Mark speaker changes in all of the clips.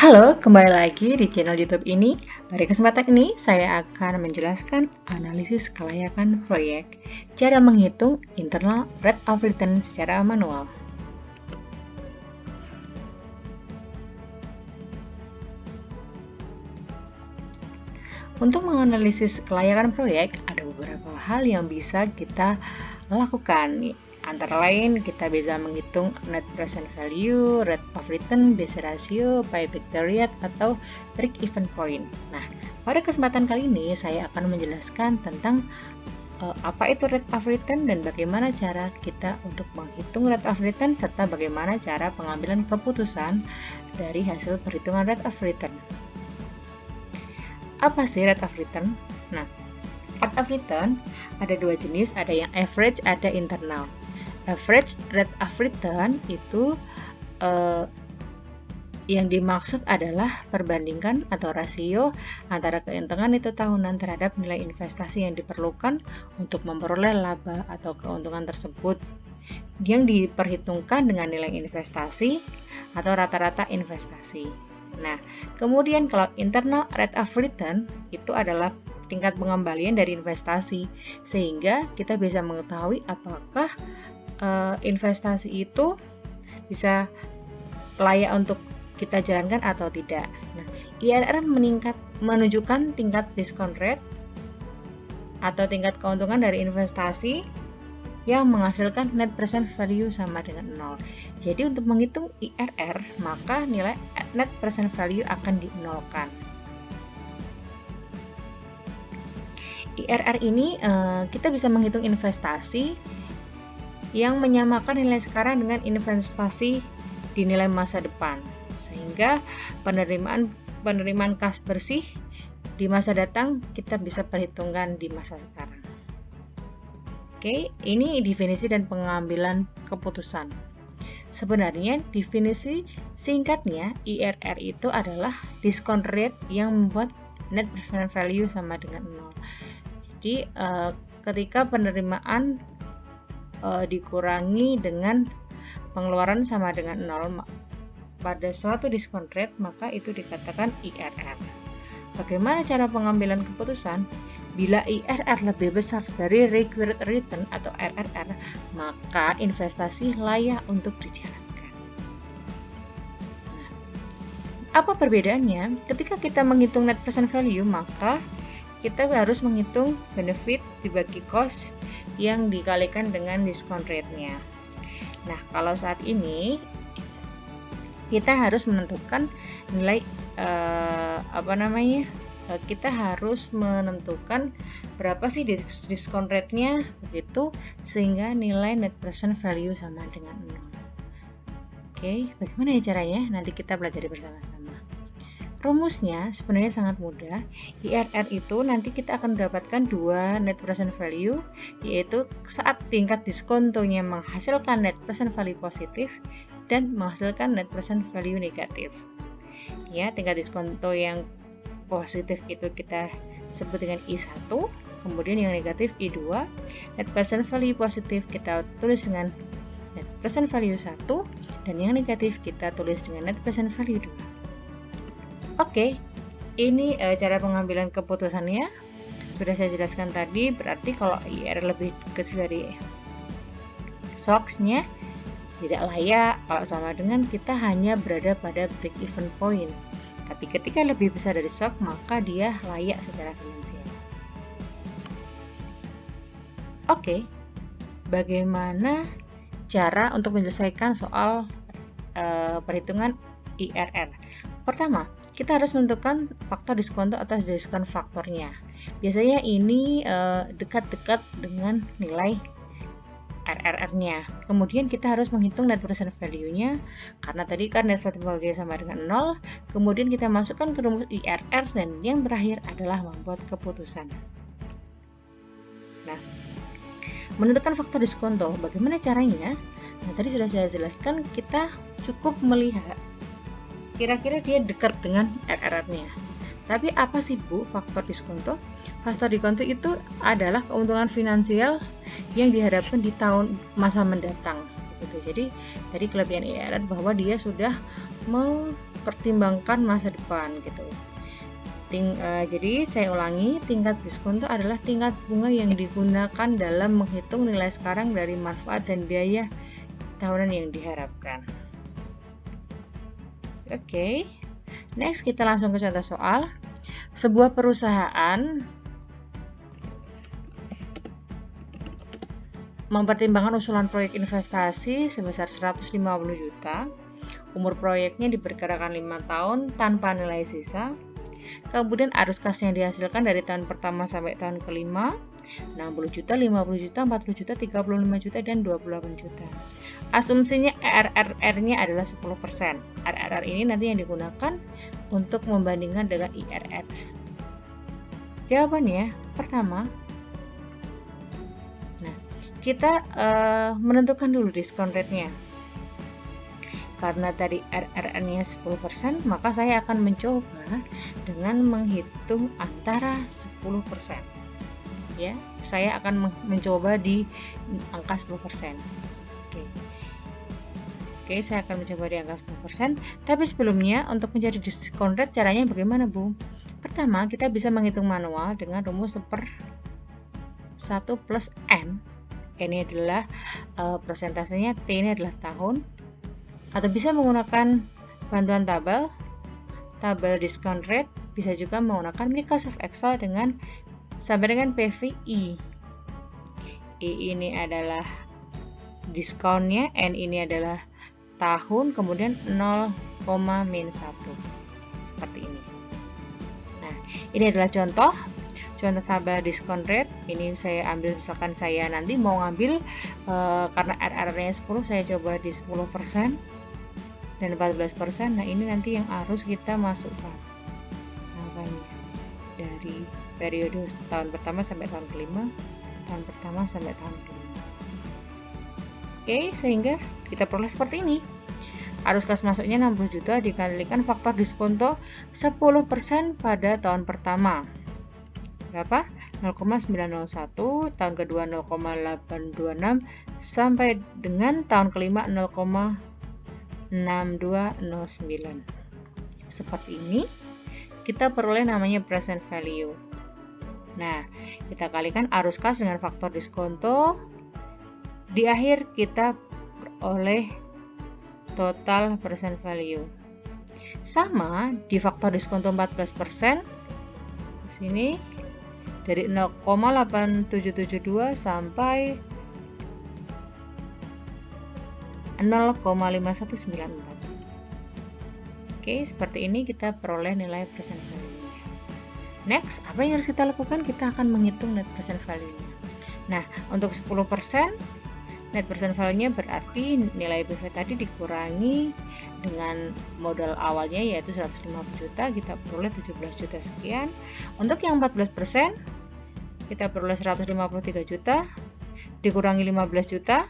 Speaker 1: Halo, kembali lagi di channel YouTube ini. Pada kesempatan ini, saya akan menjelaskan analisis kelayakan proyek, cara menghitung internal rate of return secara manual. Untuk menganalisis kelayakan proyek, ada beberapa hal yang bisa kita lakukan. Antara lain, kita bisa menghitung net present value, rate of return, BC ratio, payback period, atau break-even point. Nah, pada kesempatan kali ini saya akan menjelaskan tentang apa itu rate of return dan bagaimana cara kita untuk menghitung rate of return serta bagaimana cara pengambilan keputusan dari hasil perhitungan rate of return. Apa sih rate of return? Nah, rate of return ada dua jenis, ada yang average, ada internal. Average rate of return itu yang dimaksud adalah perbandingan atau rasio antara keuntungan itu tahunan terhadap nilai investasi yang diperlukan untuk memperoleh laba atau keuntungan tersebut yang diperhitungkan dengan nilai investasi atau rata-rata investasi. Nah, kemudian kalau internal rate of return itu adalah tingkat pengembalian dari investasi, sehingga kita bisa mengetahui apakah investasi itu bisa layak untuk kita jalankan atau tidak. Nah, IRR menunjukkan tingkat discount rate atau tingkat keuntungan dari investasi yang menghasilkan net present value sama dengan 0. Jadi untuk menghitung IRR, maka nilai net present value akan dinolkan. IRR ini kita bisa menghitung investasi yang menyamakan nilai sekarang dengan investasi di nilai masa depan, sehingga penerimaan kas bersih di masa datang kita bisa perhitungkan di masa sekarang. Oke, ini definisi dan pengambilan keputusan. Sebenarnya definisi singkatnya IRR itu adalah discount rate yang membuat net present value sama dengan 0. Jadi ketika penerimaan dikurangi dengan pengeluaran sama dengan 0 pada suatu discount rate, maka itu dikatakan IRR. Bagaimana cara pengambilan keputusan? Bila IRR lebih besar dari required return atau RRR, maka investasi layak untuk dijalankan. Nah, apa perbedaannya? Ketika kita menghitung net present value, maka kita harus menghitung benefit dibagi cost yang dikalikan dengan discount rate-nya. Nah, kalau saat ini kita harus menentukan nilai kita harus menentukan berapa sih discount rate-nya begitu sehingga nilai net present value sama dengan 0. Oke, bagaimana ya caranya? Nanti kita pelajari bersama-sama. Rumusnya sebenarnya sangat mudah. IRR itu nanti kita akan mendapatkan dua net present value, yaitu saat tingkat diskontonya menghasilkan net present value positif dan menghasilkan net present value negatif. Ya, tingkat diskonto yang positif itu kita sebut dengan I1, kemudian yang negatif I2. Net present value positif kita tulis dengan net present value 1 dan yang negatif kita tulis dengan net present value 2. Oke, ini cara pengambilan keputusannya sudah saya jelaskan tadi. Berarti kalau IRR lebih kecil dari SOX-nya tidak layak, kalau sama dengan kita hanya berada pada break even point. Tapi ketika lebih besar dari SOX, maka dia layak secara finansial. Oke, bagaimana cara untuk menyelesaikan soal perhitungan IRR? Pertama, kita harus menentukan faktor diskonto atau diskon faktornya. Biasanya ini dekat-dekat dengan nilai RRR-nya. Kemudian kita harus menghitung net present value-nya, karena tadi kan net present value sama dengan 0. Kemudian kita masukkan ke rumus IRR dan yang terakhir adalah membuat keputusan. Nah, menentukan faktor diskonto, bagaimana caranya? Nah, tadi sudah saya jelaskan, kita cukup melihat kira-kira dia dekat dengan RRR-nya. Tapi apa sih Bu faktor diskonto? Faktor diskonto itu adalah keuntungan finansial yang diharapkan di tahun masa mendatang. Gitu. Jadi tadi kelebihan IRR bahwa dia sudah pertimbangkan masa depan gitu. Jadi saya ulangi, tingkat diskon itu adalah tingkat bunga yang digunakan dalam menghitung nilai sekarang dari manfaat dan biaya tahunan yang diharapkan. Oke. Next kita langsung ke contoh soal. Sebuah perusahaan mempertimbangkan usulan proyek investasi sebesar 150 juta. Umur proyeknya diperkirakan 5 tahun tanpa nilai sisa. Kemudian arus kas yang dihasilkan dari tahun pertama sampai tahun kelima 60 juta, 50 juta, 40 juta, 35 juta, dan 28 juta. Asumsinya RRR-nya adalah 10%. RRR ini nanti yang digunakan untuk membandingkan dengan IRR. Jawabannya pertama, nah kita menentukan dulu diskon rate-nya. Karena tadi RRR-nya 10%, maka saya akan mencoba dengan menghitung antara 10%. Ya, saya akan mencoba di angka 10%. Oke, saya akan mencoba di angka 10%. Tapi sebelumnya, untuk mencari diskon rate caranya bagaimana, Bu? Pertama, kita bisa menghitung manual dengan rumus 1 plus N. Ini adalah persentasenya, T ini adalah tahun. Atau bisa menggunakan bantuan tabel diskon rate, bisa juga menggunakan Microsoft Excel sampai dengan PVI. I ini adalah diskonnya, N ini adalah tahun, kemudian 0,-1 seperti ini. Nah, ini adalah contoh tabel diskon rate. Ini saya ambil, misalkan saya nanti mau ngambil karena RR-nya 10, saya coba di 10% dan 14%. Nah, ini nanti yang harus kita masukkan angkanya dari periode tahun pertama sampai tahun kelima, tahun pertama sampai tahun kelima. Oke, sehingga kita peroleh seperti ini. Arus kas masuknya 60 juta dikalikan faktor diskonto 10% pada tahun pertama. Berapa? 0,901, tahun kedua 0,826, sampai dengan tahun kelima 0,6209. Seperti ini kita peroleh namanya present value. Nah, kita kalikan arus kas dengan faktor diskonto. Di akhir kita peroleh total present value. Sama di faktor diskonto 14%. Di sini dari 0,8772 sampai 0,5194. Oke, seperti ini kita peroleh nilai present value-nya. Next, apa yang harus kita lakukan? Kita akan menghitung net present value-nya. Nah, untuk 10%, net present value-nya berarti nilai PV tadi dikurangi dengan modal awalnya yaitu 150 juta, kita peroleh 17 juta sekian. Untuk yang 14%, kita peroleh 153 juta, dikurangi 15 juta,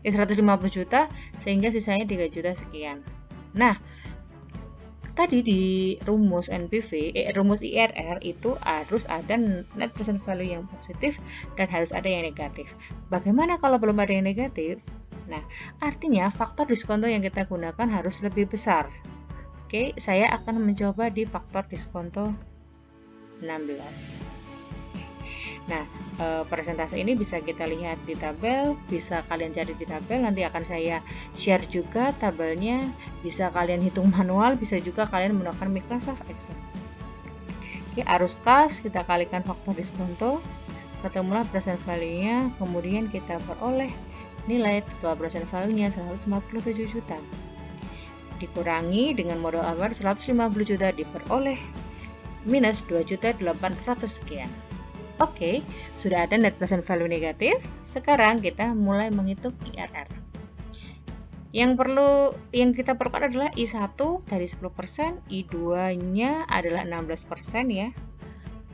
Speaker 1: 150 juta, sehingga sisanya 3 juta sekian. Nah, tadi di rumus NPV, rumus IRR itu harus ada net present value yang positif dan harus ada yang negatif. Bagaimana kalau belum ada yang negatif? Nah, artinya faktor diskonto yang kita gunakan harus lebih besar. Oke, saya akan mencoba di faktor diskonto 16. Nah, persentase ini bisa kita lihat di tabel, bisa kalian cari di tabel, nanti akan saya share juga tabelnya, bisa kalian hitung manual, bisa juga kalian menggunakan Microsoft Excel. Oke, arus kas kita kalikan faktor diskonto, ketemulah present value-nya, kemudian kita peroleh nilai total present value-nya 147 juta. Dikurangi dengan modal awal 150 juta diperoleh minus 2.800.000 sekian. Oke, sudah ada net present value negatif. Sekarang kita mulai menghitung IRR. Yang kita perlukan adalah I1 dari 10%, I2-nya adalah 16% ya.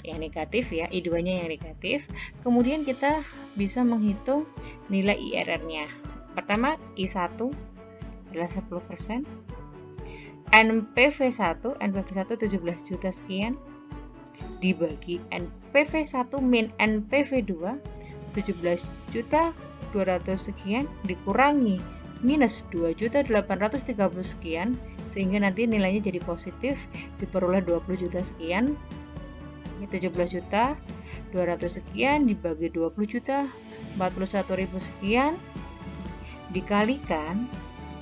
Speaker 1: Yang negatif ya, I2-nya yang negatif. Kemudian kita bisa menghitung nilai IRR-nya. Pertama, I1 adalah 10%. NPV1 17 juta sekian dibagi NPV1 min NPV2 17 juta 200 sekian dikurangi minus 2.830 sekian, sehingga nanti nilainya jadi positif, diperoleh 20 juta sekian. Ini 17 juta 200 sekian dibagi 20 juta 41.000 sekian dikalikan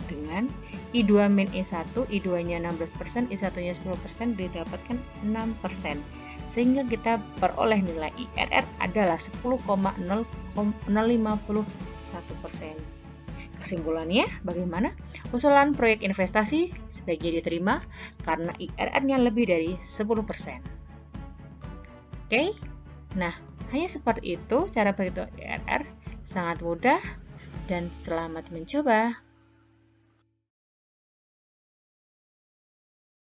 Speaker 1: dengan I2 min I1, I2 nya 16%, I1 nya 10%, didapatkan 6%, sehingga kita peroleh nilai IRR adalah 10,051%. Kesimpulannya, bagaimana? Usulan proyek investasi sebaiknya diterima karena IRR-nya lebih dari 10%. Oke, nah hanya seperti itu cara berhitung IRR, sangat mudah dan selamat mencoba.